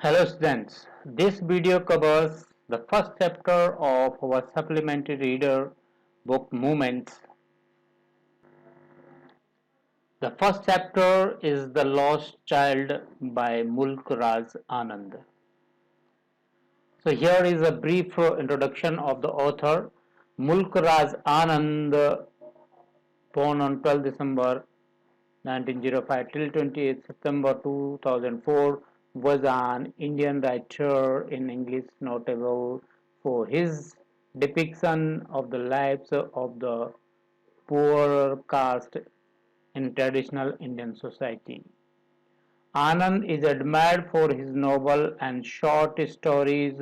Hello students, this video covers the first chapter of our supplementary reader book Movements. The first chapter is The Lost Child by Mulk Raz Anand. So here is a brief introduction of the author. Mulk Raz Anand, born on 12 December 1905 till 28 September 2004, was an Indian writer in English notable for his depiction of the lives of the poorer caste in traditional Indian society. Anand is admired for his novel and short stories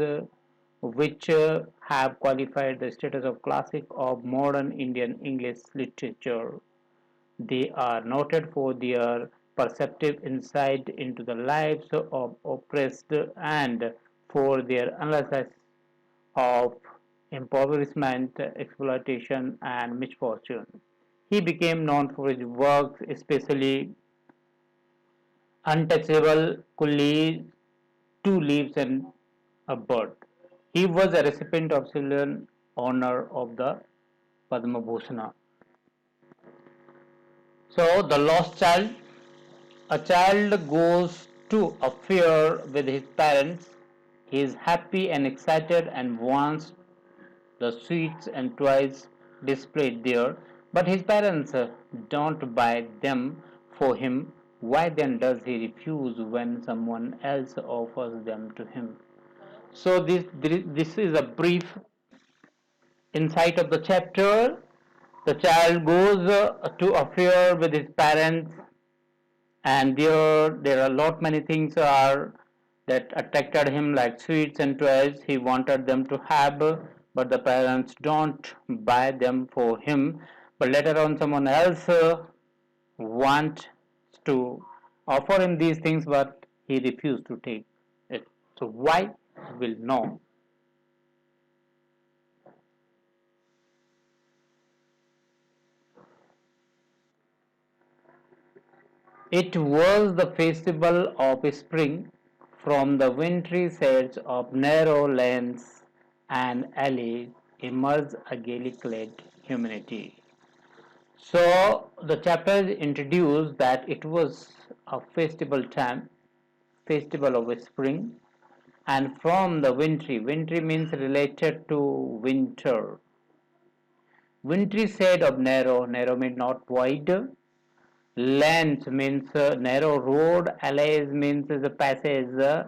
which have qualified the status of classic of modern Indian English literature. They are noted for their perceptive insight into the lives of oppressed and for their analysis of impoverishment, exploitation, and misfortune. He became known for his works, especially Untouchable, Coolies, Two Leaves and a Bird. He was a recipient of civilian honor of the Padma Bhushan. So, the lost child. A child goes to a fair with his parents. He is happy and excited and wants the sweets and toys displayed there, but his parents don't buy them for him. Why then does he refuse when someone else offers them to him? So this is a brief insight of the chapter. The child goes to a fair with his parents, and there are a lot many things are that attracted him, like sweets and toys he wanted them to have, but the parents don't buy them for him. But later on someone else wants to offer him these things, but he refused to take it. So why, will know. It was the festival of spring. From the wintry shades of narrow lanes and alleys emerged a gaily clad humanity. So the chapter introduced that it was a festival time, festival of spring, and from the wintry means related to winter. Wintry shade of narrow means not wide. Lanes means narrow road, alleys means the passage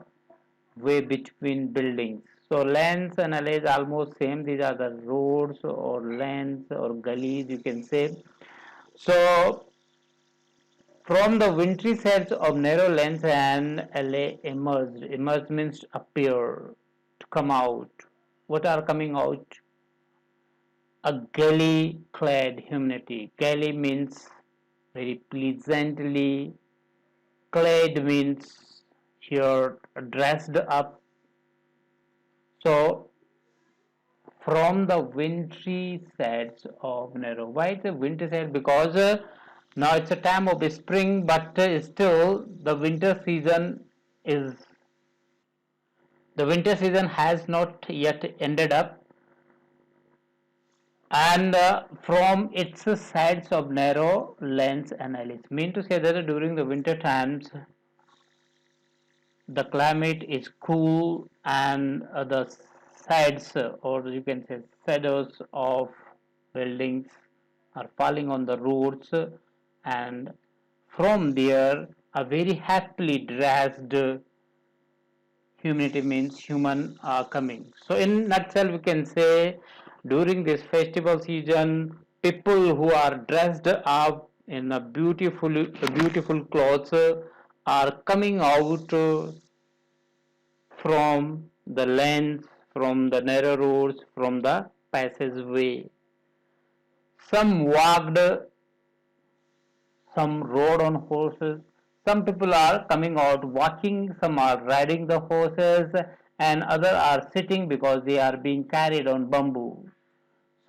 way between buildings. So lanes and alleys almost same. These are the roads or lanes or gullies, you can say. So from the wintry shades of narrow lanes and alley emerged. Emerge means appear, to come out. What are coming out? A gaily clad humanity. Gaily means very pleasantly. Clad means here dressed up. So from the wintry shades of narrow. Why is the winter shade? Because now it's a time of spring, but still is the winter season has not yet ended up, and from its sides of narrow lanes and alleys. Mean to say that during the winter times the climate is cool and the sides or you can say shadows of buildings are falling on the roads, and from there a very happily dressed humanity means human are coming. So in nutshell we can say during this festival season people who are dressed up in a beautiful clothes are coming out from the lanes, from the narrow roads, from the passageway. Some walked, some rode on horses. Some people are coming out walking, some are riding the horses, and other are sitting because they are being carried on bamboo.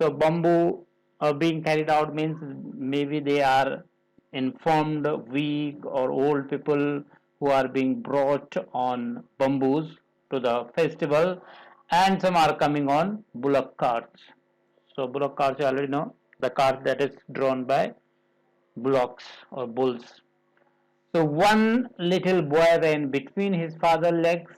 So bamboo being carried out means maybe they are informed, weak or old people who are being brought on bamboos to the festival, and some are coming on bullock carts. So bullock carts, you already know, the cart that is drawn by bullocks or bulls. So one little boy ran between his father's legs.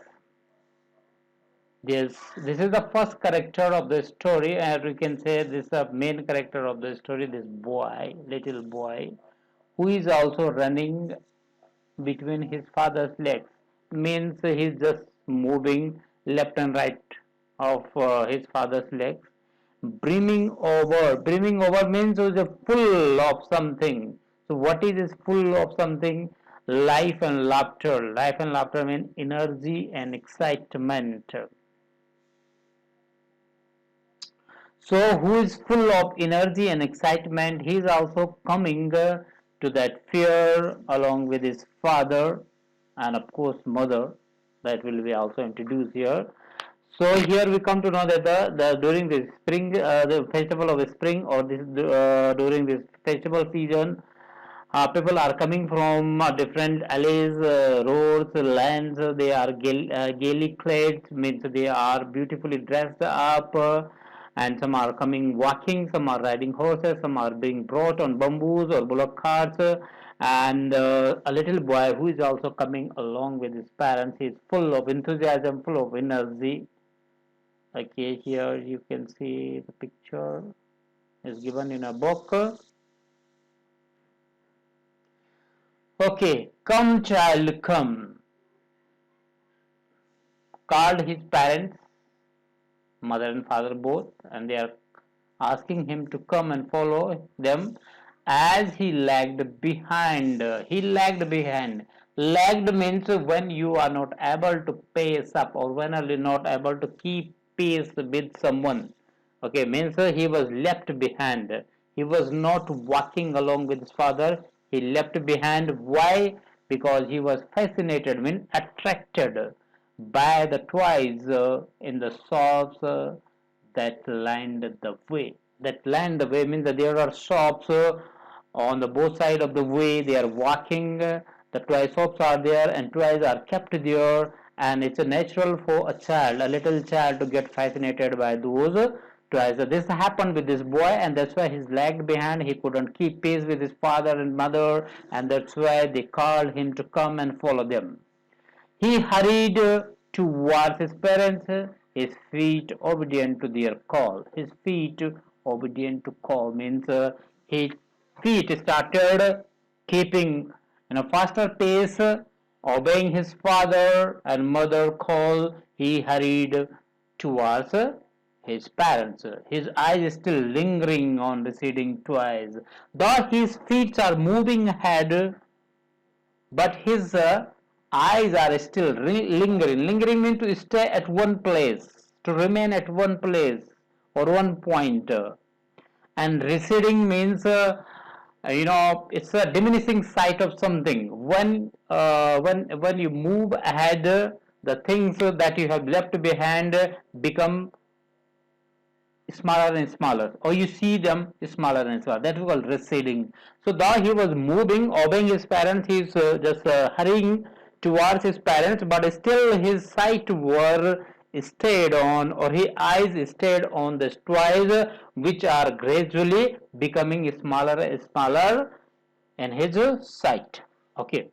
This is the first character of the story, and we can say this is the main character of the story. This boy, little boy, who is also running between his father's legs, means he's just moving left and right of his father's legs. Brimming over means it's full of something. So what is full of something? Life and laughter. Life and laughter mean energy and excitement. So who is full of energy and excitement, he is also coming to that fair along with his father and of course mother, that will be also introduced here. So here we come to know that the during the spring, the festival of spring, or this during this festival season, people are coming from different alleys, roads, lands. They are gaily clad, means they are beautifully dressed up, and some are coming walking, some are riding horses, some are being brought on bamboos or bullock carts. And a little boy who is also coming along with his parents. He is full of enthusiasm, full of energy. Okay, here you can see the picture is given in a book. Okay, come child, come, called his parents, mother and father both, and they are asking him to come and follow them as he lagged behind. He lagged behind. Lagged means when you are not able to pace up, or when are you not able to keep pace with someone. Okay, means he was left behind. He was not walking along with his father. He left behind. Why? Because he was fascinated, means attracted by the toys in the shops that lined the way. That lined the way means that there are shops on the both side of the way. They are walking. The toy shops are there, and toys are kept there. And it's a natural for a child, a little child, to get fascinated by those toys. So this happened with this boy, and that's why he's lagged behind. He couldn't keep pace with his father and mother, and that's why they called him to come and follow them. He hurried towards his parents, his feet obedient to their call. His feet obedient to call means his feet started keeping in a faster pace, obeying his father and mother call. He hurried towards his parents. His eyes still lingering on receding toys. Though his feet are moving ahead, but his eyes are still lingering. Lingering means to stay at one place, to remain at one place or one point. And receding means, it's a diminishing sight of something. When you move ahead, the things that you have left behind become smaller and smaller, or you see them smaller and smaller. That is called receding. So though he was moving, obeying his parents, he is just hurrying towards his parents, but still his sight were stayed on, or his eyes stayed on the toys, which are gradually becoming smaller and smaller in his sight. Okay.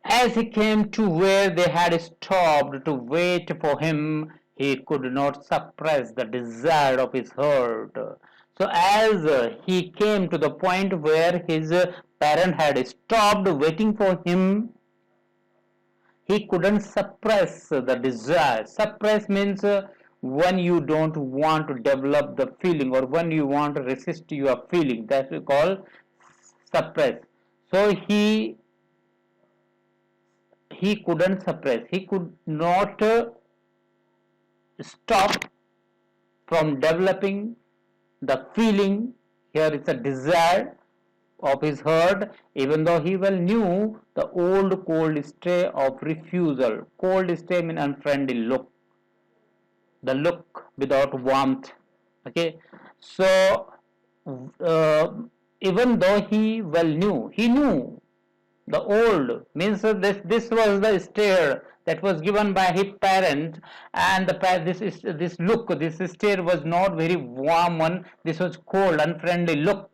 As he came to where they had stopped to wait for him, he could not suppress the desire of his heart. So as he came to the point where his parent had stopped waiting for him, he couldn't suppress the desire. Suppress means when you don't want to develop the feeling, or when you want to resist your feeling. That's called suppress. So he couldn't suppress. He could not stop from developing the feeling. Here it's a desire of his heart, even though he well knew the old cold stay of refusal. Cold stay means unfriendly look, the look without warmth. Okay, so uh, even though he well knew, he knew The old means this was the stare that was given by his parents, and this stare was not very warm one. This was cold, unfriendly look.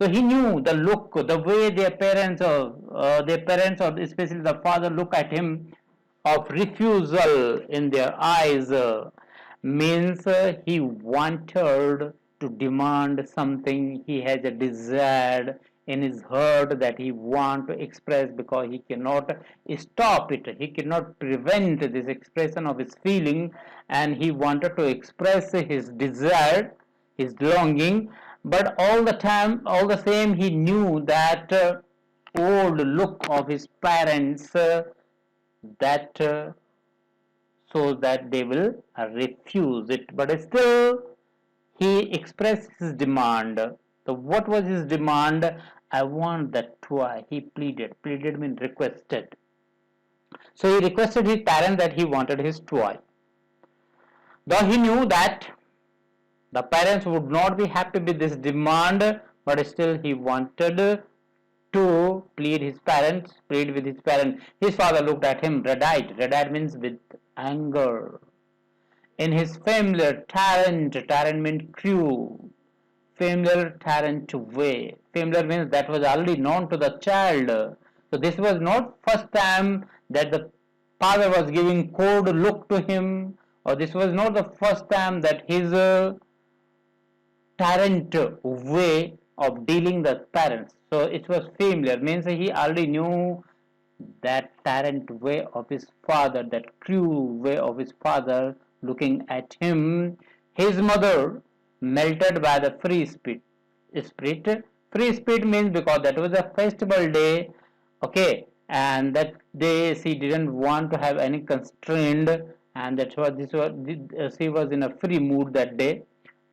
So he knew the look, the way their parents, or especially the father, look at him of refusal in their eyes, means he wanted to demand something. He has a desire in his heart that he want to express, because he cannot stop it, he cannot prevent this expression of his feeling, and he wanted to express his desire, his longing. But all the same, he knew that old look of his parents, that so that they will refuse it. But still, he expressed his demand. So, what was his demand? I want that toy. He pleaded. Pleaded means requested. So, he requested his parent that he wanted his toy. Though he knew that the parents would not be happy with this demand, but still he wanted to plead with his parents. His father looked at him, red-eyed. Red-eyed means with anger. In his familiar tyrant means cruel, familiar tyrant way. Familiar means that was already known to the child. So this was not first time that the father was giving cold look to him, or this was not the first time that his tyrant way of dealing the parents. So it was familiar, means he already knew that tyrant way of his father, that cruel way of his father looking at him. His mother melted by the free spirit. Free spirit means because that was a festival day, okay, and that day she didn't want to have any constraint, and that's what she was in a free mood that day,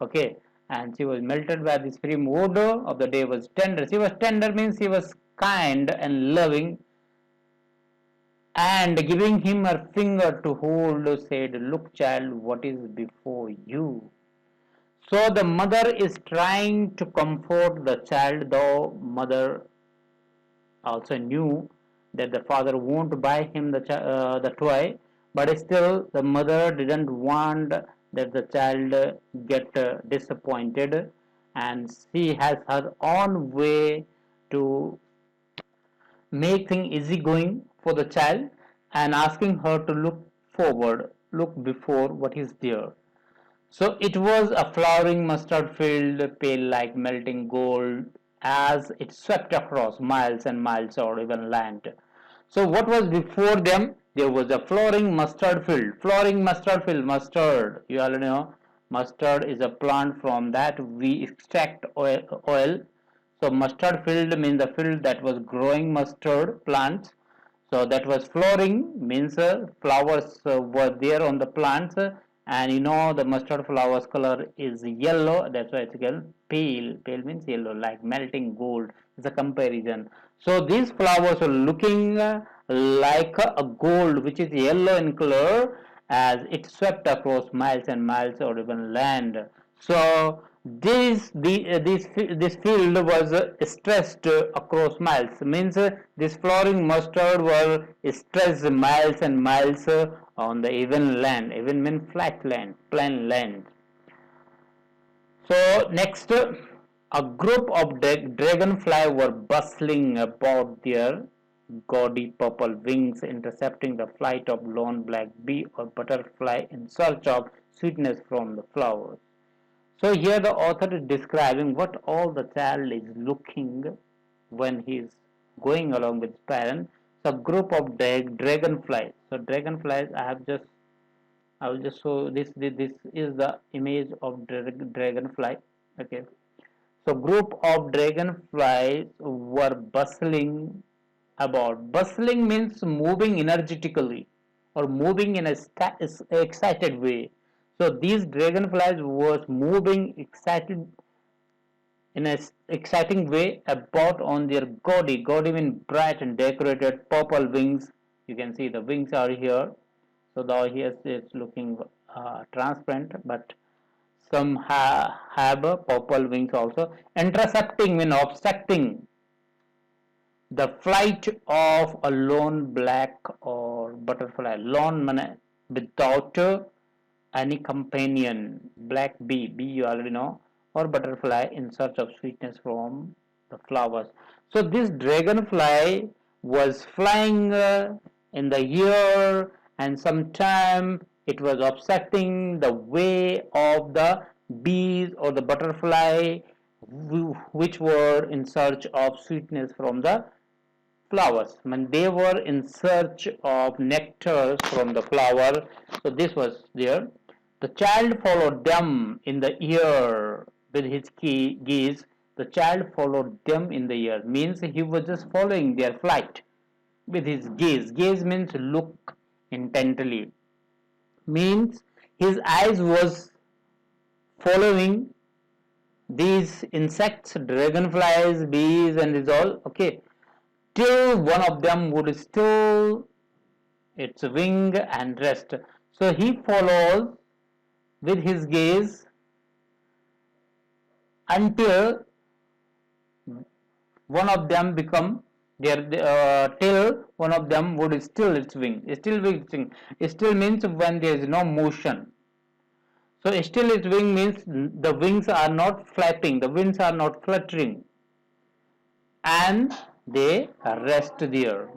okay, and she was melted by this free mood of the day. Was tender. She was tender means she was kind and loving, and giving him her finger to hold, said, "Look, child, what is before you." So the mother is trying to comfort the child, though mother also knew that the father won't buy him the toy, but still the mother didn't want that the child get disappointed, and she has her own way to make things easygoing for the child, and asking her to look forward, look before what is there. So it was a flowering mustard field, pale like melting gold, as it swept across miles and miles or even land. So what was before them? There was a flowering mustard field. Flowering mustard field, mustard, you already know. Mustard is a plant from that we extract oil. So mustard field means the field that was growing mustard plants. So that was flowering means flowers were there on the plants, and you know the mustard flowers color is yellow. That's why it's called pale. Pale means yellow, like melting gold. It's a comparison. So these flowers are looking like a gold, which is yellow in color, as it swept across miles and miles or even land. So this field was stretched across miles. Means this flowering mustard were stretched miles and miles on the even land. Even means flat land, plain land. So next, a group of dragonfly were bustling about their gaudy purple wings, intercepting the flight of lone black bee or butterfly in search of sweetness from the flowers. So here the author is describing what all the child is looking when he is going along with his parents. So group of dragonflies. So dragonflies, I will just show this. This is the image of dragonfly. Okay. So group of dragonflies were bustling about. Bustling means moving energetically or moving in a excited way. So these dragonflies was moving excited in an exciting way about on their gaudy means bright and decorated purple wings. You can see the wings are here. So now here it's looking transparent, but some have purple wings also. Intercepting means obstructing. The flight of a lone black or butterfly. Lone means without any companion. Black bee, bee you already know, or butterfly in search of sweetness from the flowers. So this dragonfly was flying in the air, and sometime it was obstructing the way of the bees or the butterfly which were in search of sweetness from the flowers. When they were in search of nectar from the flower, so this was there. The child followed them in the ear with his gaze. The child followed them in the ear means he was just following their flight with his gaze. Gaze means look intently. Means his eyes was following these insects, dragonflies, bees, and this all. Okay, till one of them would still its wing and rest. So he follows with his gaze until one of them become there till one of them would still its wing. Still wing. Still means when there is no motion. So still its wing means the wings are not flapping, the wings are not fluttering, and they rest there.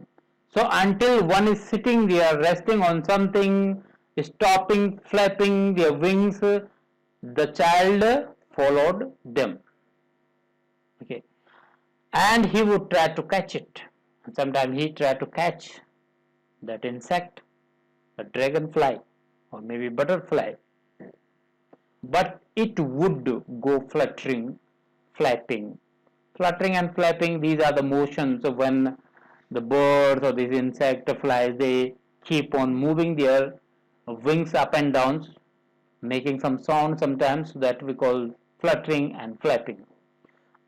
So until one is sitting there resting on something, stopping flapping their wings, the child followed them. Okay, and he would try to catch it. Sometimes he tried to catch that insect, a dragonfly, or maybe butterfly, but it would go fluttering, flapping. Fluttering and flapping, these are the motions of when the birds or these insect flies, they keep on moving their wings up and down, making some sound sometimes that we call fluttering and flapping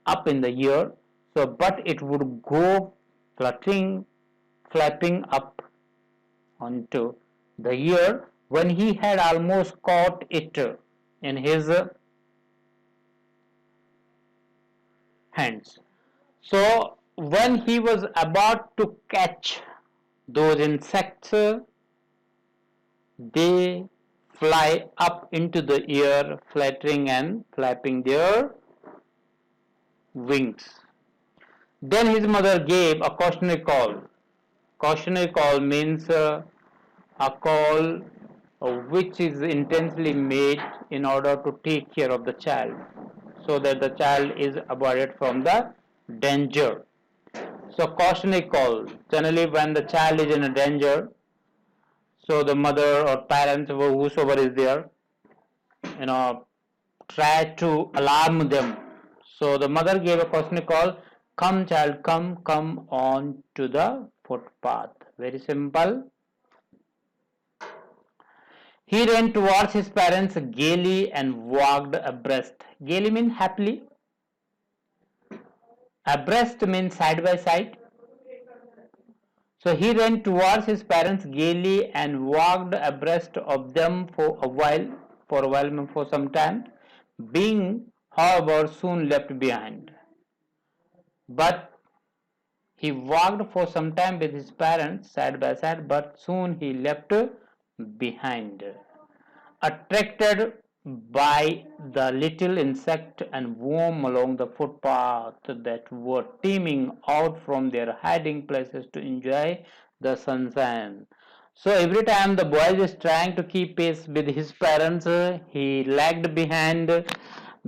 up in the air. So but it would go fluttering, flapping up onto the air when he had almost caught it in his hands. So when he was about to catch those insects, they fly up into the air, fluttering and flapping their wings. Then his mother gave a cautionary call. Cautionary call means a call which is intensely made in order to take care of the child, so that the child is avoided from the danger. So cautionary call, generally when the child is in a danger, so the mother or parents or whosoever is there, you know, try to alarm them. So the mother gave a cautionary call, come child, come on to the footpath. Very simple. He ran towards his parents gaily and walked abreast. Gaily means happily. Abreast means side by side. So he ran towards his parents gaily and walked abreast of them for a while, for some time, being, however, soon left behind. But he walked for some time with his parents side by side, but soon he left behind. Attracted by the little insect and worm along the footpath that were teeming out from their hiding places to enjoy the sunshine. So every time the boy is trying to keep pace with his parents, he lagged behind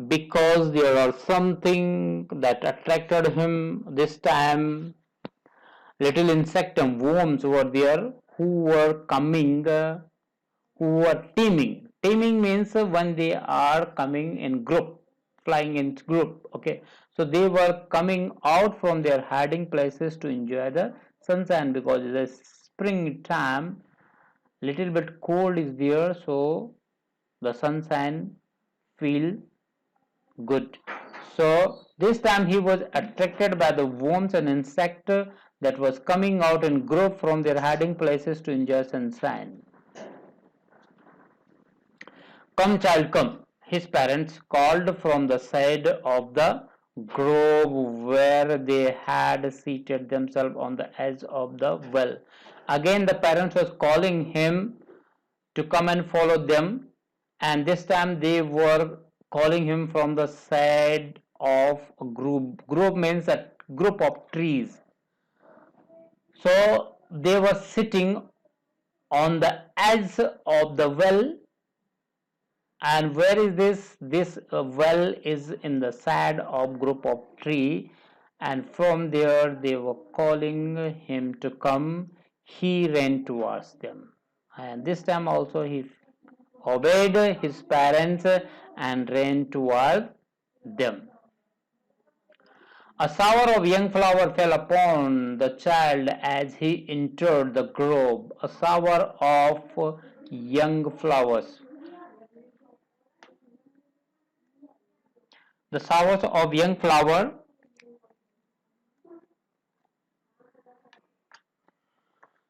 because there was something that attracted him this time. Little insect and worms were there who were coming, who were teeming. Teeming means when they are coming in group, flying in group. Okay, so they were coming out from their hiding places to enjoy the sunshine because it is springtime. Little bit cold is there, so the sunshine feel good. So this time he was attracted by the worms and insect that was coming out in group from their hiding places to enjoy sunshine. Come child, come, his parents called from the side of the grove where they had seated themselves on the edge of the well. Again, the parents was calling him to come and follow them, and this time they were calling him from the side of a group. Group means a group of trees. So they were sitting on the edge of the well. And where is this well is in the side of group of tree, and from there they were calling him to come. He ran towards them, and this time also he obeyed his parents and ran toward them. A shower of young flower fell upon the child as he entered the grove. A shower of young flowers. The showers of young flower.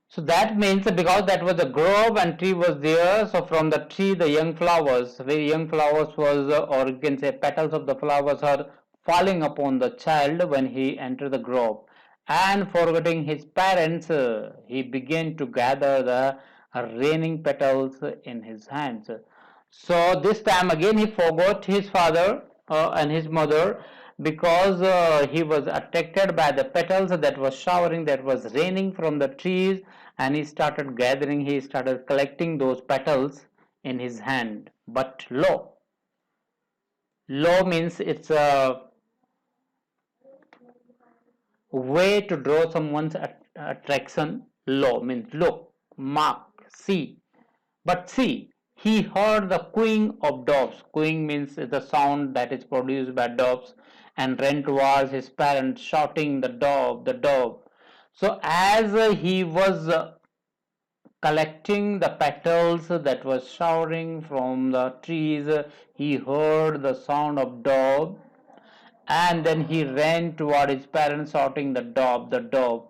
So that means because that was a grove and tree was there, so from the tree the young flowers, very young flowers was, or you can say petals of the flowers are falling upon the child when he entered the grove. And forgetting his parents, he began to gather the raining petals in his hands. So this time again he forgot his father and his mother, because he was attracted by the petals that was showering, that was raining from the trees, and he started gathering, he started collecting those petals in his hand. But lo means it's a way to draw someone's attraction. Lo means look, mark, see. But see, he heard the cooing of doves. Cooing means the sound that is produced by doves, and ran towards his parents, shouting, "The dove, the dove." So, as he was collecting the petals that was showering from the trees, he heard the sound of dove, and then he ran toward his parents, shouting, "The dove, the dove."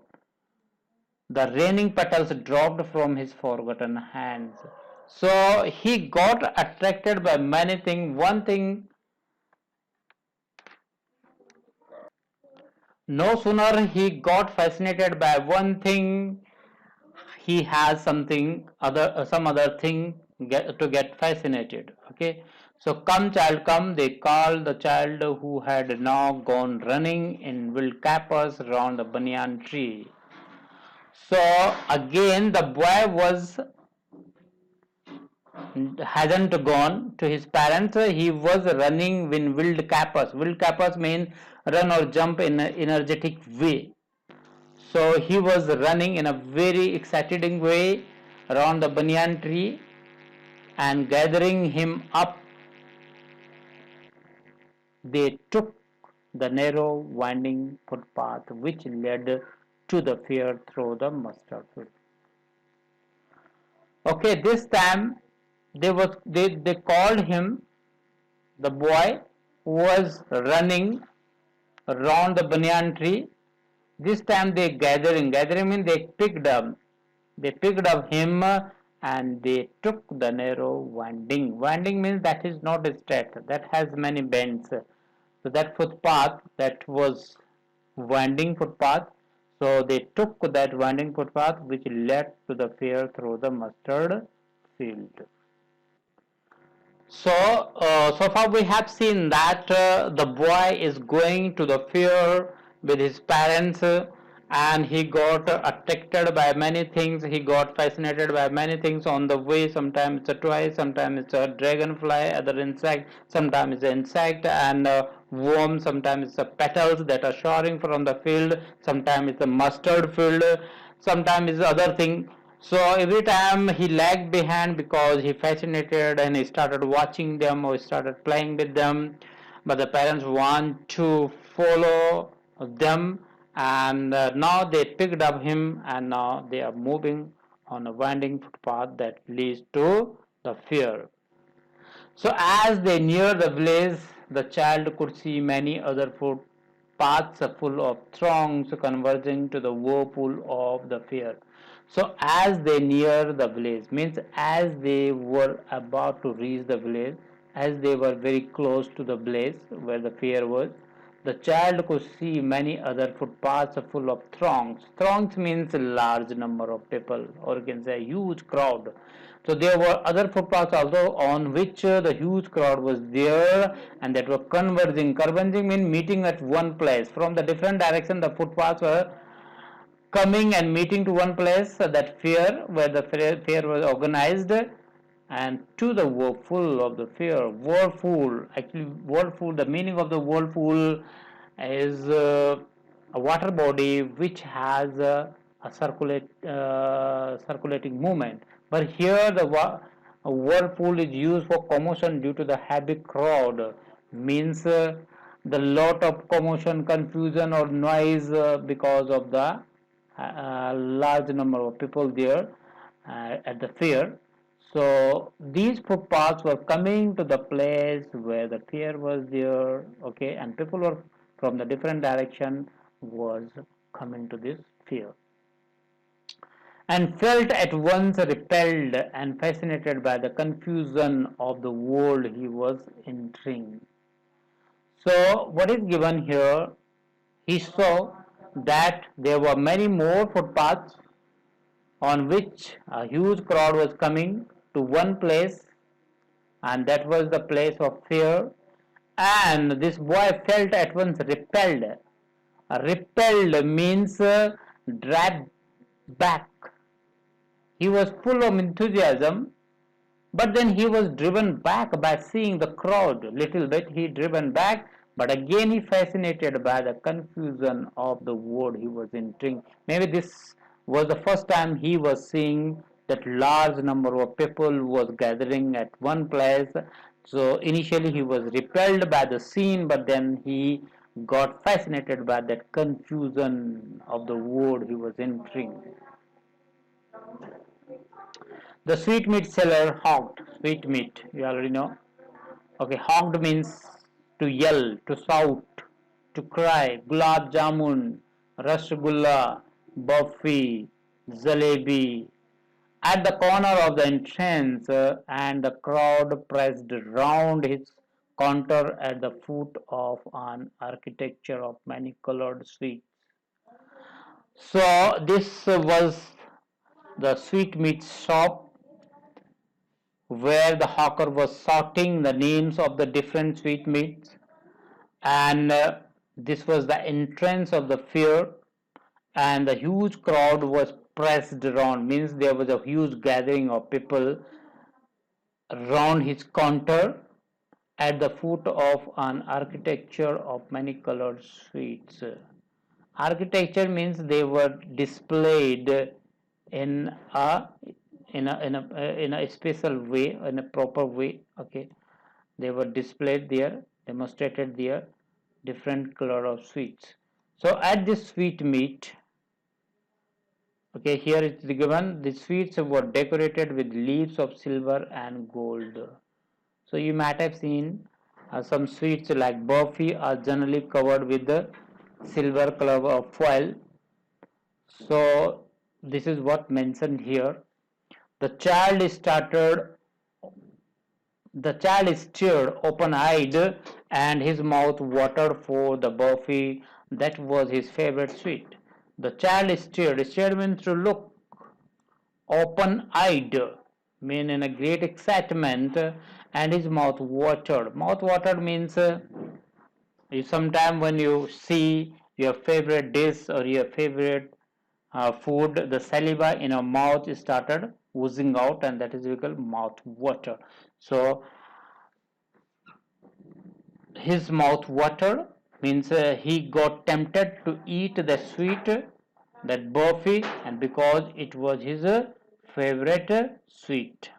The raining petals dropped from his forgotten hands. So he got attracted by many things. One thing, no sooner he got fascinated by one thing, he has something other, some other thing to get fascinated. Okay, so come child, come. They called the child who had now gone running in wild capers around the banyan tree. So again, the boy was hasn't gone to his parents. He was running in wild capers. Wild capers mean run or jump in an energetic way. So he was running in a very exciting way around the banyan tree, and gathering him up, they took the narrow winding footpath which led to the fair through the mustard field. Okay, this time they called him, the boy who was running around the banyan tree. This time they gathering means they picked up him, and they took the narrow winding. Winding means that is not straight, that has many bends. So that footpath that was winding footpath, so they took that winding footpath which led to the fair through the mustard field. So, so far we have seen that the boy is going to the fair with his parents, and he got attracted by many things. He got fascinated by many things on the way. Sometimes it's a toy, sometimes it's a dragonfly, other insect, sometimes it's an insect and worm, sometimes it's a petals that are showering from the field, sometimes it's a mustard field, sometimes it's other thing. So every time he lagged behind because he fascinated and he started watching them or started playing with them. But the parents want to follow them, and now they picked up him, and now they are moving on a winding footpath that leads to the fair. So as they neared the village, the child could see many other footpaths full of throngs converging to the whirlpool of the fair. So as they near the village, means as they were about to reach the village, as they were very close to the place where the fair was, The child could see many other footpaths full of throngs. Throngs means a large number of people, or you can say a huge crowd. So there were other footpaths also on which the huge crowd was there, and that were converging. Converging means meeting at one place. From the different direction, the footpaths were coming and meeting to one place, that fair where the fair was organized, and to the whirlpool of the fair. Whirlpool, actually whirlpool, the meaning of the whirlpool is a water body which has a circulating movement, but here the whirlpool is used for commotion due to the heavy crowd, means the lot of commotion, confusion or noise because of the large number of people there at the fair. So these footpaths were coming to the place where the fair was there, okay, and people were from the different direction was coming to this fair, and felt at once repelled and fascinated by the confusion of the world he was entering. So what is given here, he saw that there were many more footpaths on which a huge crowd was coming to one place, and that was the place of fair, and this boy felt at once repelled. Repelled means dragged back. He was full of enthusiasm, but then he was driven back by seeing the crowd. Little bit he driven back, but again he fascinated by the confusion of the world he was entering. Maybe this was the first time he was seeing that large number of people was gathering at one place. So initially he was repelled by the scene, but then he got fascinated by that confusion of the world he was entering. The sweetmeat seller hawked sweetmeat. You already know. Okay, hawked means to yell, to shout, to cry. Gulab jamun, rasgulla, burfi, jalebi. At the corner of the entrance, and the crowd pressed round his counter at the foot of an architecture of many colored sweets. So this was the sweetmeat shop where the hawker was shouting the names of the different sweetmeats, and this was the entrance of the fair, and the huge crowd was pressed around, means there was a huge gathering of people around his counter at the foot of an architecture of many colored sweets. Architecture means they were displayed in a special way, in a proper way. Okay, they were displayed there, demonstrated there, different color of sweets. So at this sweet meat, okay, here it's given the sweets were decorated with leaves of silver and gold. So you might have seen some sweets like burfi are generally covered with the silver color of foil. So this is what mentioned here. The child stared open-eyed, and his mouth watered for the burfi that was his favorite sweet. The child stared. Stared means to look. Open-eyed mean in a great excitement, and his mouth watered. Mouth watered means sometime when you see your favorite dish or your favorite food, the saliva in your mouth started oozing out, and that is called mouth water. So his mouth watered means he got tempted to eat the sweet, that burfi, and because it was his favorite sweet.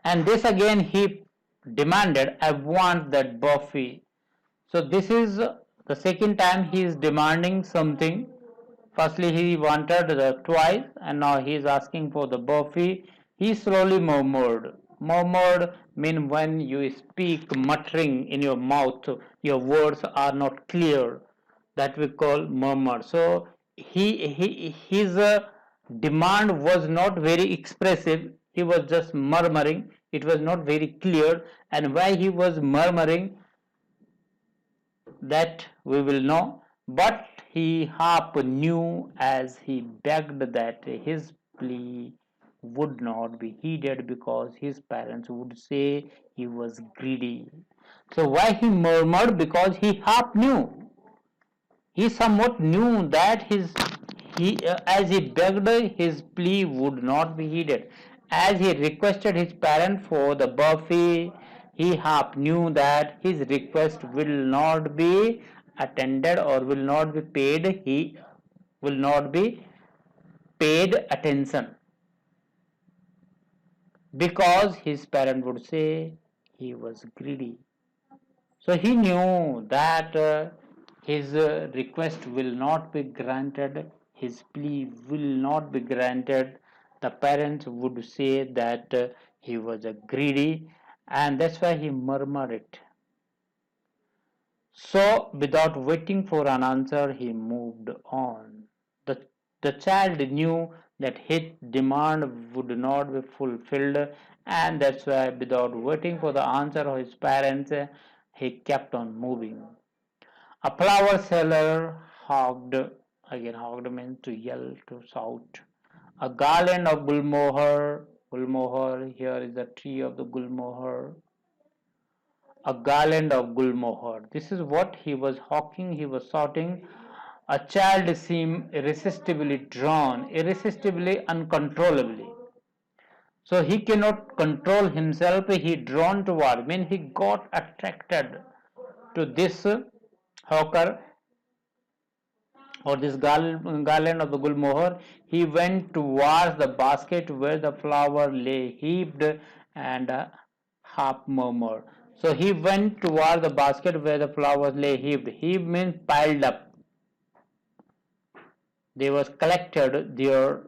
And this again he demanded, I want that burfi. So this is the second time he is demanding something. Firstly he wanted the twice, and now he is asking for the burfi. He slowly murmured. Murmured mean when you speak muttering in your mouth, your words are not clear. That we call murmur. So his demand was not very expressive. He was just murmuring. It was not very clear, and why he was murmuring, that we will know, but he half knew as he begged that his plea would not be heeded because his parents would say he was greedy. So why he murmured? Because he half knew. He somewhat knew that as he begged, his plea would not be heeded. As he requested his parent for the buffet, he half knew that his request will not be attended or will not be paid. He will not be paid attention because his parent would say he was greedy. So he knew that his request will not be granted, his plea will not be granted. The parents would say that he was a greedy, and that's why he murmured it. So, without waiting for an answer, he moved on. The child knew that his demand would not be fulfilled, and that's why, without waiting for the answer of his parents, he kept on moving. A flower seller hogged, again, hogged means to yell, to shout. A garland of gulmohar, here is the tree of the gulmohar, a garland of gulmohar. This is what he was hawking, he was shouting. A child seemed irresistibly drawn, irresistibly, uncontrollably. So he cannot control himself, he drawn toward, when he got attracted to this hawker or this garland of the gulmohar, he went towards the basket where the flower lay heaped and half murmured. So he went towards the basket where the flowers lay heaped. Heaped means piled up. They were collected there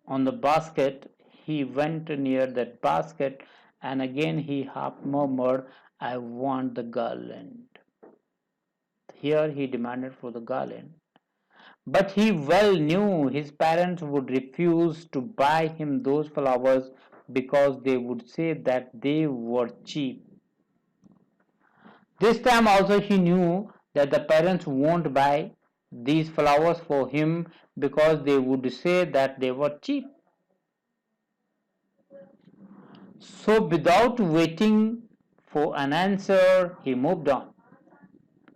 on the basket. He went near that basket and again he half murmured, I want the garland. Here he demanded for the garland. But he well knew his parents would refuse to buy him those flowers because they would say that they were cheap. This time also he knew that the parents won't buy these flowers for him because they would say that they were cheap. So without waiting for an answer, he moved on.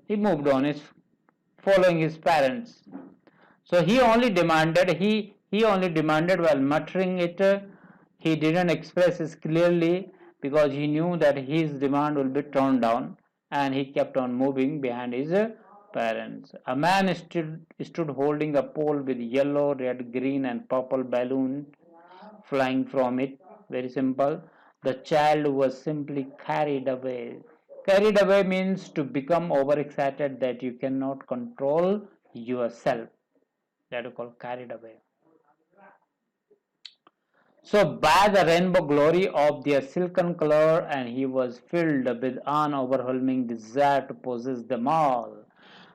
He moved on, is following his parents. So he only demanded while muttering it. He didn't express it clearly because he knew that his demand will be turned down, and he kept on moving behind his parents. A man stood holding a pole with yellow, red, green, and purple balloons flying from it. Very simple. The child was simply carried away. Carried away means to become overexcited that you cannot control yourself. That is called carried away. So by the rainbow glory of their silken color, and he was filled with an overwhelming desire to possess them all.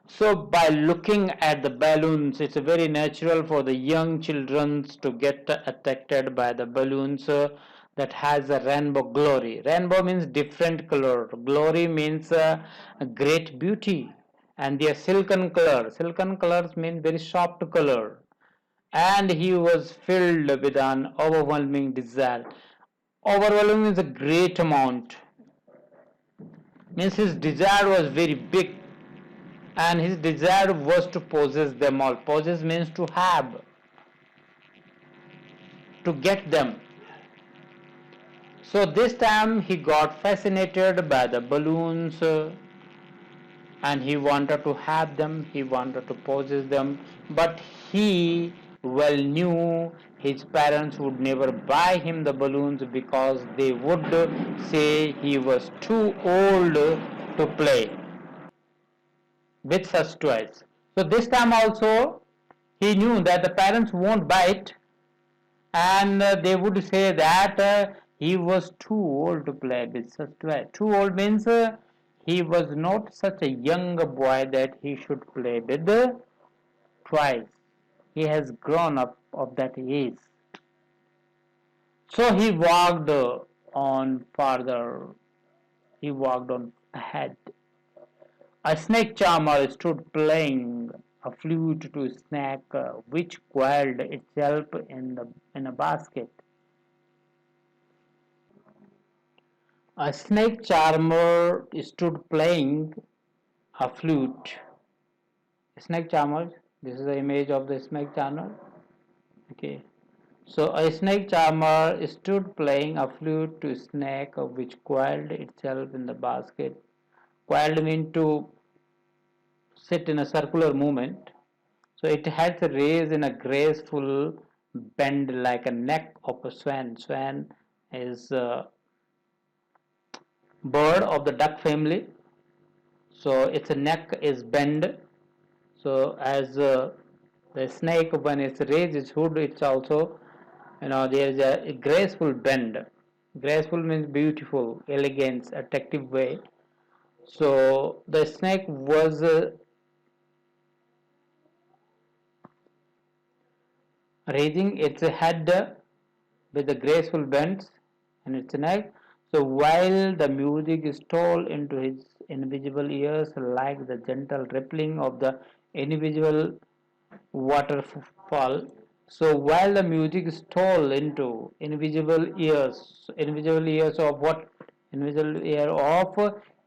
So by looking at the balloons, it's very natural for the young children to get attracted by the balloons that has a rainbow glory. Rainbow means different color. Glory means great beauty. And their silken color. Silken colors mean very soft color. And he was filled with an overwhelming desire. Overwhelming is a great amount. Means his desire was very big, and his desire was to possess them all. Possess means to have, to get them. So this time he got fascinated by the balloons and he wanted to have them, he wanted to possess them, but he well knew his parents would never buy him the balloons because they would say he was too old to play with such toys. So this time also he knew that the parents won't buy it, and they would say that he was too old to play with such toys. Too old means he was not such a young boy that he should play with the toys. He has grown up of that age. So he walked on farther. He walked on ahead. A snake charmer stood playing a flute to a snake which coiled itself in a basket. A snake charmer stood playing a flute. Snake charmer. This is the image of the snake charmer. Okay. So a snake charmer stood playing a flute to a snake which coiled itself in the basket. Coiled means to sit in a circular movement. So it has a raise in a graceful bend like a neck of a swan. Swan is a bird of the duck family. So its neck is bend. So as the snake when it's raised its hood, it's also there is a graceful bend. Graceful means beautiful, elegant, attractive way. So the snake was raising its head with the graceful bends in its neck. So while the music stole into his invisible ears like the gentle rippling of the invisible waterfall. So while the music stole into invisible ears of what? Invisible ear of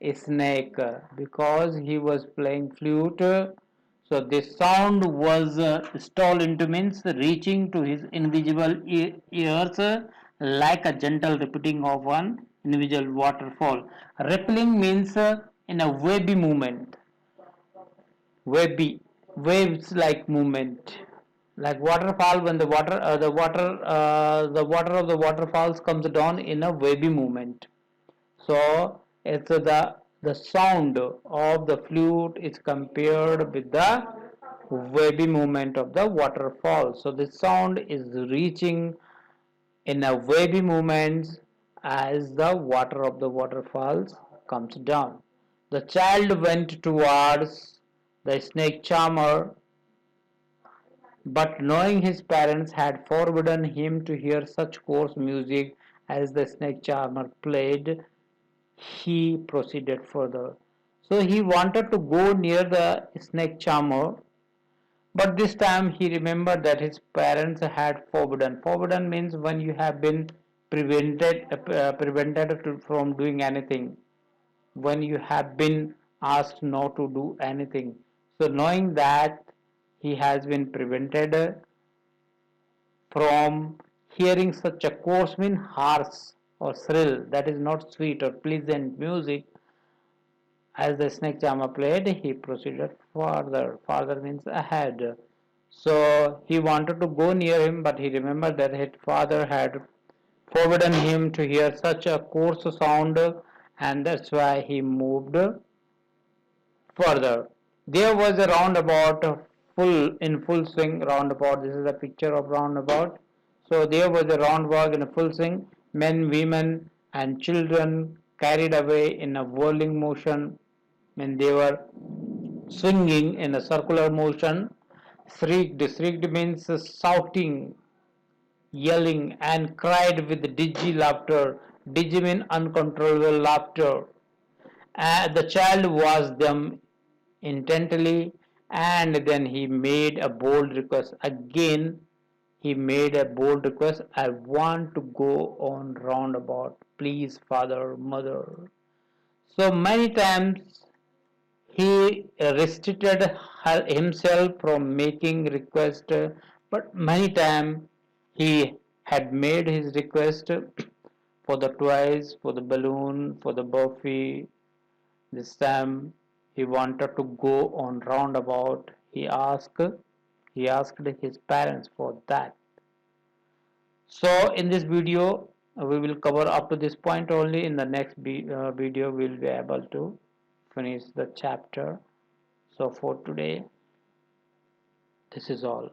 a snake because he was playing flute. So this sound was stole into means reaching to his invisible ears like a gentle repeating of one invisible waterfall. Rippling means in a wavy movement, wavy waves like movement, like waterfall when the water of the waterfalls comes down in a wavy movement. So it's the sound of the flute is compared with the wavy movement of the waterfall. So the sound is reaching in a wavy movement as the water of the waterfalls comes down. The child went towards the snake charmer, but knowing his parents had forbidden him to hear such coarse music as the snake charmer played, he proceeded further. So he wanted to go near the snake charmer, but this time he remembered that his parents had forbidden. Forbidden means when you have been prevented from doing anything, when you have been asked not to do anything. So knowing that he has been prevented from hearing such a coarse mean harsh or shrill, that is not sweet or pleasant music, as the snake charmer played, he proceeded further. Further means ahead. So he wanted to go near him, but he remembered that his father had forbidden him to hear such a coarse sound, and that's why he moved further. There was a roundabout full swing roundabout. This is a picture of roundabout. So there was a roundabout in a full swing. Men, women, and children carried away in a whirling motion when they were swinging in a circular motion. Shrieked. Shrieked means shouting, yelling, and cried with dizzy laughter. Dizzy means uncontrollable laughter. The child watched them intently, and then he made a bold request. Again, he made a bold request. I want to go on roundabout. Please, father, mother. So many times he restricted himself from making request, but many times he had made his request for the toys, for the balloon, for the buffet. This time he wanted to go on roundabout. He asked his parents for that. So in this video we will cover up to this point only. In the next video we will be able to finish the chapter. So for today this is all.